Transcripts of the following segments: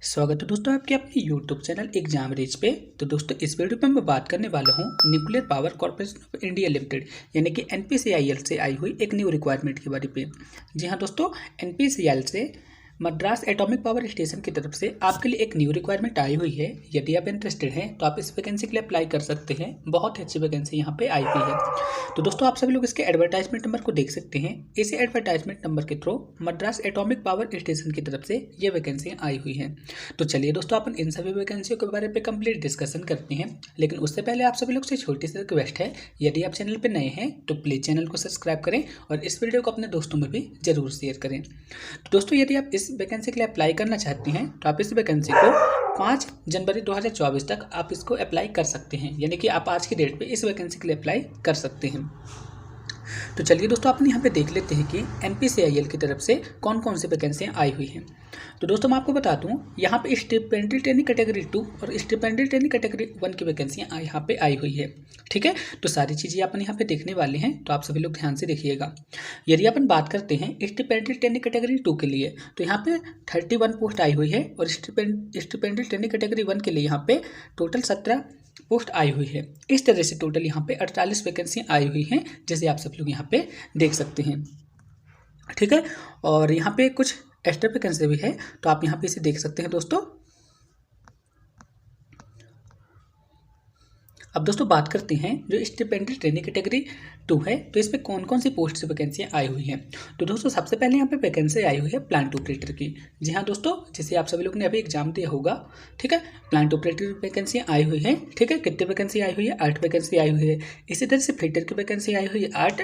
स्वागत है दोस्तों आपके अपने YouTube चैनल एग्जाम रेज पे। तो दोस्तों इस वीडियो में मैं बात करने वाला हूँ nuclear power corporation of India limited यानी कि NPCIL से आई हुई एक न्यू रिक्वायरमेंट के बारे पे। जी हाँ दोस्तों, NPCIL से मद्रास एटॉमिक पावर स्टेशन की तरफ से आपके लिए एक न्यू रिक्वायरमेंट आई हुई है। यदि आप इंटरेस्टेड हैं तो आप इस वैकेंसी के लिए अप्लाई कर सकते हैं। बहुत ही अच्छी वैकेंसी यहाँ पे आई हुई है। तो दोस्तों आप सभी लोग इसके एडवर्टाइजमेंट नंबर को देख सकते हैं। इसी एडवर्टाइजमेंट नंबर के through Madras atomic power station की तरफ से ये वैकेंसी आई हुई है। तो चलिए दोस्तों अपन इन सभी वैकेंसियों के बारे में कंप्लीट डिस्कशन करते हैं। लेकिन उससे पहले आप सभी लोग से छोटी सी रिक्वेस्ट है, यदि आप चैनल पर नए हैं तो प्लीज़ चैनल को सब्सक्राइब करें और इस वीडियो को अपने दोस्तों में भी जरूर शेयर करें। तो दोस्तों यदि आप इस वैकेंसी के लिए अप्लाई करना चाहते हैं तो आप इस वैकेंसी को 5 जनवरी 2024 तक आप इसको अप्लाई कर सकते हैं, यानी कि आप आज की डेट पे इस वैकेंसी के लिए अप्लाई कर सकते हैं। तो चलिए दोस्तों अपन यहाँ पे देख लेते हैं कि NPCIL की तरफ से कौन कौन सी वैकेंसियाँ आई हुई हैं। तो दोस्तों मैं आपको बता दूँ, यहाँ पे स्टिपेंडरी ट्रेनिंग कैटेगरी 2 और स्टिपेंडरी ट्रेनिंग कैटेगरी 1 की वैकेंसियाँ यहाँ पे आई हुई है। ठीक है, तो सारी चीज़ें अपन यहाँ पे देखने वाले हैं, तो आप सभी लोग ध्यान से देखिएगा। यदि अपन बात करते हैं स्टिपेंडरी ट्रेनिंग कैटेगरी 2 के लिए, तो यहाँ पे 31 पोस्ट आई हुई है और स्टिपेंडरी ट्रेनिंग कैटेगरी 1 के लिए यहाँ पे टोटल 17 पोस्ट आई हुई है। इस तरह से टोटल यहाँ पे 48 वैकेंसी आई हुई हैं, जैसे आप सब लोग यहाँ पे देख सकते हैं। ठीक है, और यहाँ पे कुछ एक्स्ट्रा वैकेंसी भी है, तो आप यहाँ पे इसे देख सकते हैं दोस्तों। अब दोस्तों बात करते हैं जो स्टिपेंडरी ट्रेनिंग कैटेगरी 2 है, तो इसमें कौन कौन सी पोस्ट से वैकेंसियाँ आई हुई हैं। तो दोस्तों सबसे पहले यहाँ पे वैकेंसी आई हुई है प्लांट ऑपरेटर की। जी हाँ दोस्तों, जैसे आप सभी लोग ने अभी एग्जाम दिया होगा। ठीक है, प्लांट ऑपरेटर की वैकेंसियाँ आई हुई है। ठीक है, कितनी वैकेंसी आई हुई है? 8 वैकेंसी आई हुई है। इसी तरह से फिटर की वैकेंसी आई हुई है 8,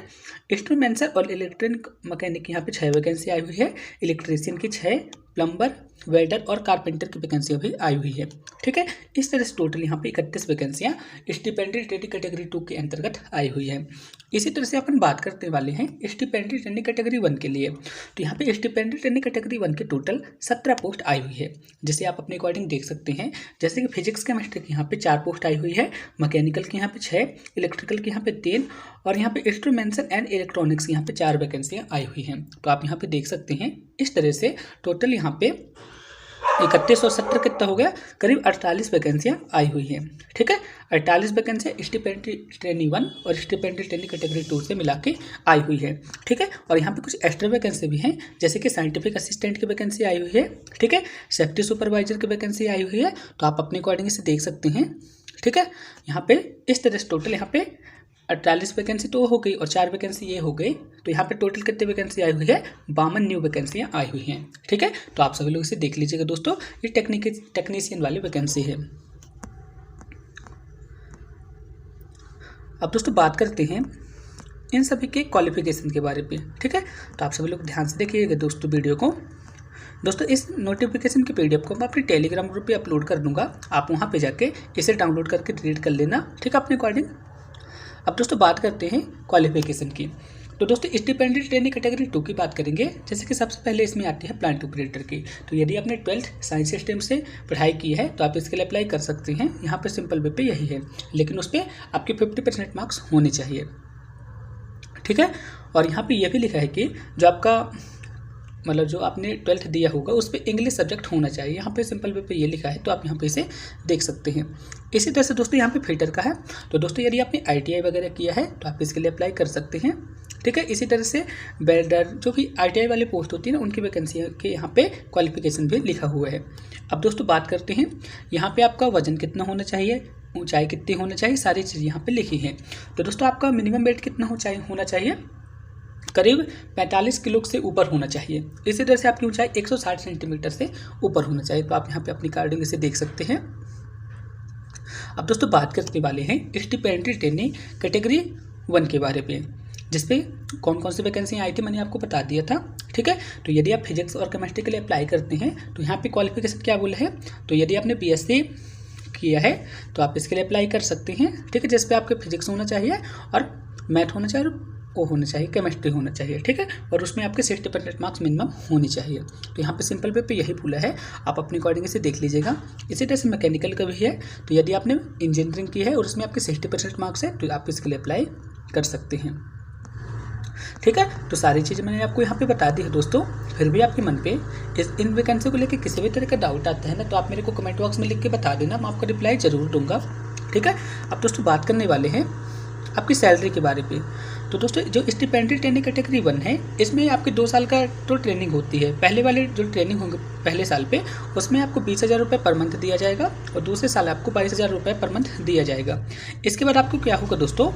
इंस्ट्रूमेंसर और इलेक्ट्रॉनिक मैकेनिक यहाँ पे 6 वैकेंसी आई हुई है, इलेक्ट्रीशियन की 6, प्लम्बर, वेल्डर और कारपेंटर की वैकेंसियाँ भी आई हुई है। ठीक है, इस तरह से टोटल यहाँ पे 31 वैकेंसियाँ स्टिपेंडरी ट्रेनिंग कैटेगरी 2 के अंतर्गत आई हुई है। इसी तरह से अपन बात करने वाले हैं स्टिपेंडरी ट्रेनिंग कैटेगरी 1 के लिए। तो यहाँ पे स्टिपेंडरी ट्रेनिंग कैटेगरी 1 के टोटल 17 पोस्ट आई हुई है, जैसे आप अपने अकॉर्डिंग देख सकते हैं। जैसे कि फिजिक्स केमिस्ट्री की यहाँ पे 4 पोस्ट आई हुई है, मैकेनिकल की यहाँ पे 6, इलेक्ट्रिकल की यहाँ पे 3 और यहाँ पे इंस्ट्रूमेंटेशन एंड इलेक्ट्रॉनिक्स की यहाँ पे 4 वैकेंसियाँ आई हुई हैं। तो आप यहाँ पे देख सकते हैं। इस तरह से टोटल यहाँ पे 31 और 17 कितना हो गया, करीब 48 वैकेंसियाँ आई हुई हैं। ठीक है, 48 वैकेंसियाँ स्टिपेंडरी ट्रेनिंग 1 और स्टिपेंडरी ट्रेनिंग कैटेगरी 2 से मिला के आई हुई है। ठीक है, और यहाँ पे कुछ एक्स्ट्रा वैकेंसी भी हैं, जैसे कि साइंटिफिक असिस्टेंट की वैकेंसी आई हुई है। ठीक है, सेफ्टी सुपरवाइजर की वैकेंसी आई हुई है, तो आप अपने अकॉर्डिंग इसे देख सकते हैं। ठीक है, यहाँ पे इस तरह से टोटल यहाँ पे 48 वैकेंसी तो हो गई और 4 वैकेंसी ये हो गई, तो यहाँ पे टोटल कितनी वैकेंसी आई हुई है? 52 न्यू वैकेंसियाँ आई हुई हैं। ठीक है, तो आप सभी लोग इसे देख लीजिएगा दोस्तों, ये टेक्नीशियन वाली वैकेंसी है। अब दोस्तों बात करते हैं इन सभी के क्वालिफिकेशन के बारे में। ठीक है, तो आप सभी लोग ध्यान से देखिएगा दोस्तों वीडियो को। दोस्तों इस नोटिफिकेशन की PDF को मैं अपने टेलीग्राम ग्रुप पे अपलोड कर दूंगा, आप वहाँ पे जाके इसे डाउनलोड करके रीड कर लेना। ठीक है, अपने अकॉर्डिंग। अब दोस्तों बात करते हैं क्वालिफिकेशन की। तो दोस्तों स्टिपेंडरी ट्रेनिंग कैटेगरी 2 की बात करेंगे। जैसे कि सबसे पहले इसमें आती है प्लांट ऑपरेटर की। तो यदि आपने 12th साइंस स्ट्रीम से पढ़ाई की है तो आप इसके लिए अप्लाई कर सकते हैं। यहाँ पे सिंपल वे पे यही है, लेकिन उस पर आपके 50% मार्क्स होने चाहिए। ठीक है, और यहाँ पर यह भी लिखा है कि जो आपका मतलब जो आपने 12th दिया होगा उस पर इंग्लिश सब्जेक्ट होना चाहिए। यहाँ पे सिंपल वे पे ये लिखा है, तो आप यहाँ पे इसे देख सकते हैं। इसी तरह से दोस्तों यहाँ पे फिटर का है। तो दोस्तों यदि आपने ITI वगैरह किया है तो आप इसके लिए अप्लाई कर सकते हैं। ठीक है, इसी तरह से वेल्डर, जो कि ITI वाले पोस्ट होती है ना, उनकी वैकेंसी के यहाँ पे क्वालिफिकेशन भी लिखा हुआ है। अब दोस्तों बात करते हैं यहाँ पे आपका वजन कितना होना चाहिए, ऊँचाई कितनी होना चाहिए, सारी चीज़ यहाँ पर लिखी है। तो दोस्तों आपका मिनिमम वेट कितना होना चाहिए, करीब 45 किलो से ऊपर होना चाहिए। इसी तरह से आपकी ऊंचाई 160 सेंटीमीटर से ऊपर होना चाहिए। तो आप यहाँ पे अपनी कार्डिंग इसे देख सकते हैं। अब दोस्तों बात करने वाले हैं स्टिपेंडरी ट्रेनिंग कैटेगरी 1 के बारे में, जिसपे कौन कौन सी वैकेंसी आई थी मैंने आपको बता दिया था। ठीक है, तो यदि आप फिजिक्स और केमिस्ट्री के लिए अप्लाई करते हैं तो यहाँ पे क्वालिफिकेशन क्या बोला है, तो यदि आपने BSc किया है तो आप इसके लिए अप्लाई कर सकते हैं। ठीक है, जिसपे आपके फिजिक्स होना चाहिए और मैथ होना चाहिए और होना चाहिए, केमिस्ट्री होना चाहिए। ठीक है, और उसमें आपके 60% मार्क्स मिनिमम होने चाहिए। तो यहाँ पे सिंपल वे पे यही बोला है, आप अपने अकॉर्डिंग इसे देख लीजिएगा। इसी तरह से मैकेनिकल का भी है। तो यदि आपने इंजीनियरिंग की है और उसमें आपके 60% मार्क्स है तो आप इसके लिए अप्लाई कर सकते हैं। ठीक है। तो सारी चीज़ें मैंने आपको यहाँ पे बता दी है दोस्तों। फिर भी आपके मन पे इन वैकेंसी को लेकर किसी भी तरह का डाउट आता है ना, तो आप मेरे को कमेंट बॉक्स में लिख के बता देना, मैं आपका रिप्लाई ज़रूर दूंगा। ठीक है। अब दोस्तों बात करने वाले हैं आपकी सैलरी के बारे में। तो दोस्तों जो स्टिपेंडियल ट्रेनिंग कैटेगरी 1 है, इसमें आपके 2 साल का तो ट्रेनिंग होती है। पहले वाले जो ट्रेनिंग होंगे पहले साल पे, उसमें आपको 20,000 रुपये पर मंथ दिया जाएगा और दूसरे साल आपको 22,000 रुपये पर मंथ दिया जाएगा। इसके बाद आपको क्या होगा दोस्तों,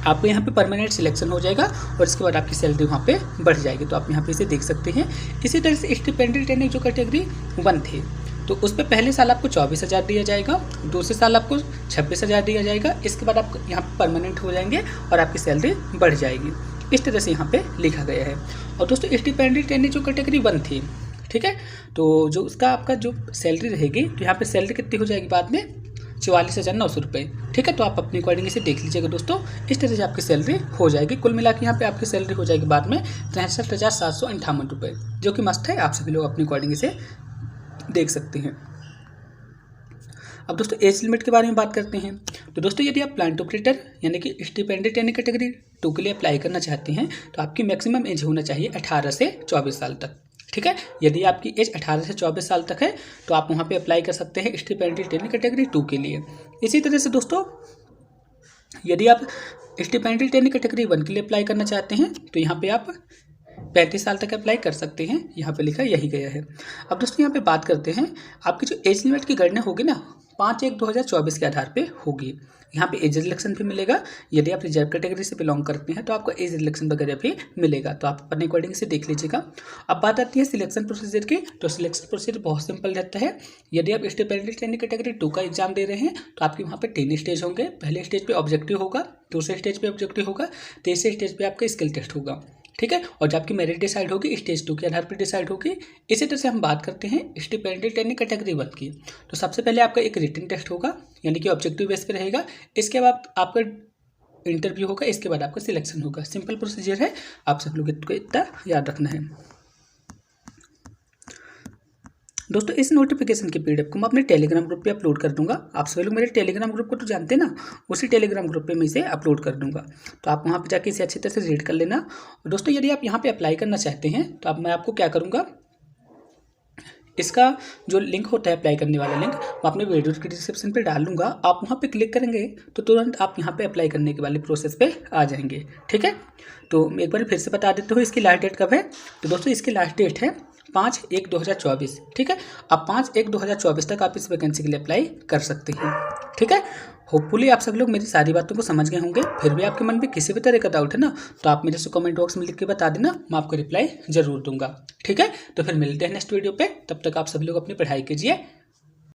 आपको यहाँ पे परमानेंट सिलेक्शन हो जाएगा और इसके बाद आपकी सैलरी वहाँ पे बढ़ जाएगी। तो आप यहाँ पे इसे देख सकते हैं। इसी तरह से स्टिपेंडियल ट्रेनिंग जो कैटेगरी 1 थी, तो उस पर पहले साल आपको 24,000 दिया जाएगा, दूसरे साल आपको 26,000 दिया जाएगा। इसके बाद आप यहाँ पे परमानेंट हो जाएंगे और आपकी सैलरी बढ़ जाएगी। इस तरह से यहाँ पे लिखा गया है। और दोस्तों स्टिपेंडियल ट्रेनिंग जो कैटेगरी 1 थी, ठीक है, तो जो उसका आपका जो सैलरी रहेगी, तो यहाँ पे सैलरी कितनी हो जाएगी बाद में, 44,900 रुपये। ठीक है। तो आप अपनी अकॉर्डिंग इसे देख लीजिएगा दोस्तों। इस तरह से आपकी सैलरी हो जाएगी। कुल मिला के यहाँ पे आपकी सैलरी हो जाएगी बाद में 63,758 रुपये, जो कि मस्त है। आप सभी लोग अपनी अकॉर्डिंग इसे देख सकते हैं। अब दोस्तों एज लिमिट के बारे में बात करते हैं। तो दोस्तों यदि आप प्लांट ऑपरेटर यानी कि स्टिपेंडियल ट्रेनिंग कैटेगरी 2 के लिए अप्लाई करना चाहते हैं, तो आपकी मैक्सिमम एज होना चाहिए 18 से 24 साल तक। ठीक है। यदि आपकी एज 18 से 24 साल तक है, तो आप वहाँ पे अप्लाई कर सकते हैं स्टिपेंडियल ट्रेनिंग कैटेगरी 2 के लिए। इसी तरह से दोस्तों यदि आप स्टिपेंडियल ट्रेनिंग कैटेगरी 1 के लिए अप्लाई करना चाहते हैं, तो यहाँ पे आप 35 साल तक अप्लाई कर सकते हैं। यहाँ पे लिखा यही गया है। अब दोस्तों यहाँ पे बात करते हैं, आपकी जो एज लिमिट की गणना होगी ना 5/1/2024 के आधार पे होगी। यहाँ पे एज रिलेक्शन भी मिलेगा। यदि आप रिजर्व कैटेगरी से बिलोंग करते हैं, तो आपको एज रिलेक्शन वगैरह भी मिलेगा। तो आप अपने अकॉर्डिंग से देख लीजिएगा। अब बात आती है सिलेक्शन प्रोसीजर की। तो सिलेक्शन प्रोसीजर बहुत सिंपल रहता है। यदि आप स्टिपेंडियल ट्रेनिंग कैटेगरी 2 का एग्जाम दे रहे हैं, तो आपके वहाँ पे 3 स्टेज होंगे। पहले स्टेज पे ऑब्जेक्टिव होगा, दूसरे स्टेज पे ऑब्जेक्टिव होगा, तीसरे स्टेज पे आपका स्किल टेस्ट होगा। ठीक है। और जब आपकी मेरिट डिसाइड होगी स्टेज 2 के आधार पर डिसाइड होगी। इसी तरह से हम बात करते हैं स्टिपेंडियल ट्रेनिंग कैटेगरी 1 की। तो सबसे पहले आपका एक रिटन टेस्ट होगा, यानी कि ऑब्जेक्टिव बेस पे रहेगा। इसके बाद आपका इंटरव्यू होगा, इसके बाद आपका सिलेक्शन होगा। सिंपल प्रोसीजर है, आप सब लोग इसको इतना याद रखना है। दोस्तों इस नोटिफिकेशन की पीडीएफ को मैं अपने टेलीग्राम ग्रुप पे अपलोड कर दूंगा। आप सभी लोग मेरे टेलीग्राम ग्रुप को तो जानते हैं ना, उसी टेलीग्राम ग्रुप पे मैं इसे अपलोड कर दूंगा। तो आप वहाँ पे जाके इसे अच्छी तरह से रीड कर लेना। और दोस्तों यदि आप यहाँ पे अप्लाई करना चाहते हैं, तो अब मैं आपको क्या करूँगा, इसका जो लिंक होता है अप्लाई करने वाला लिंक, मैं अपने वीडियो के डिस्क्रिप्शन पे डाल दूंगा। आप वहाँ पे क्लिक करेंगे तो तुरंत आप यहाँ पे अप्लाई करने के वाले प्रोसेस पे आ जाएंगे। ठीक है। तो एक बार फिर से बता देते हो इसकी लास्ट डेट कब है। तो दोस्तों इसकी लास्ट डेट है 5/1/2024। ठीक है। अब 5/1/2024 तक आप इस वैकेंसी के लिए अप्लाई कर सकते हैं। ठीक है। होपफुली आप सब लोग मेरी सारी बातों को समझ गए होंगे। फिर भी आपके मन में किसी भी तरह का डाउट है ना, तो आप मेरे से कमेंट बॉक्स में लिख के बता देना, मैं आपको रिप्लाई जरूर दूंगा। ठीक है। तो फिर मिलते हैं नेक्स्ट वीडियो पे। तब तक आप सभी लोग अपनी पढ़ाई कीजिए।